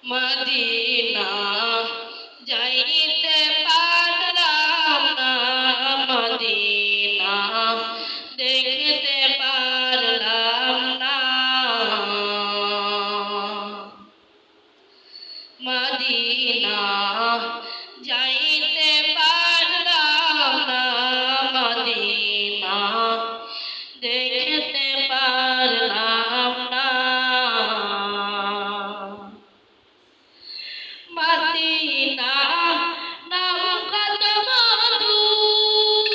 Medina যাইতে পারলাম না, মদিনা দেখতে পারলাম না। মদিনা যাইতে পারলাম না, মদিনা দেখতে পারলাম না। মদিনা নাম কত মধুর,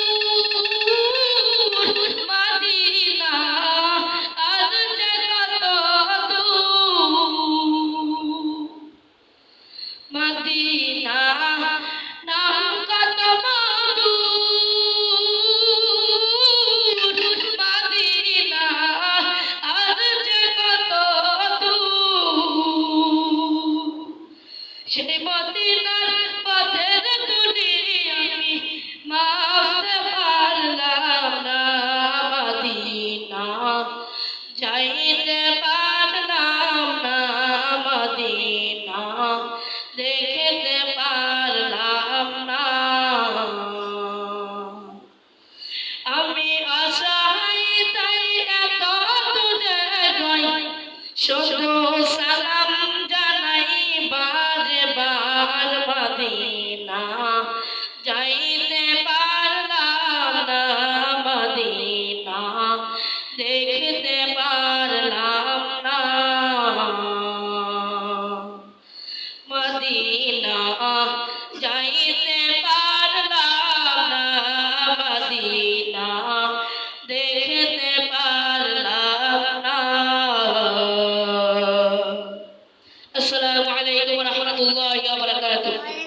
মদিনা আজ যে কত দূর। মদিনা নাম কত মধুর, মদিনা আজ যে কত দূর। সেই মদিনার পথের ধুলি আমি মাপতে পারলাম না, মদিনা যাইতে পারলাম না, মদিনা দেখতে পারলাম না। আমি অসহায় তাই এত দূরে রই, শুধু সালাম জানাই বারে বার। মদিনা যাইতে পারলাম না, মদিনা দেখতে পারলাম না। মদিনা যাইতে পারলাম না, মদিনা দেখতে পারলাম না। আসসালামু আলাইকুম ওয়া রাহমাতুল্লাহি ওয়া বারাকাতুহু।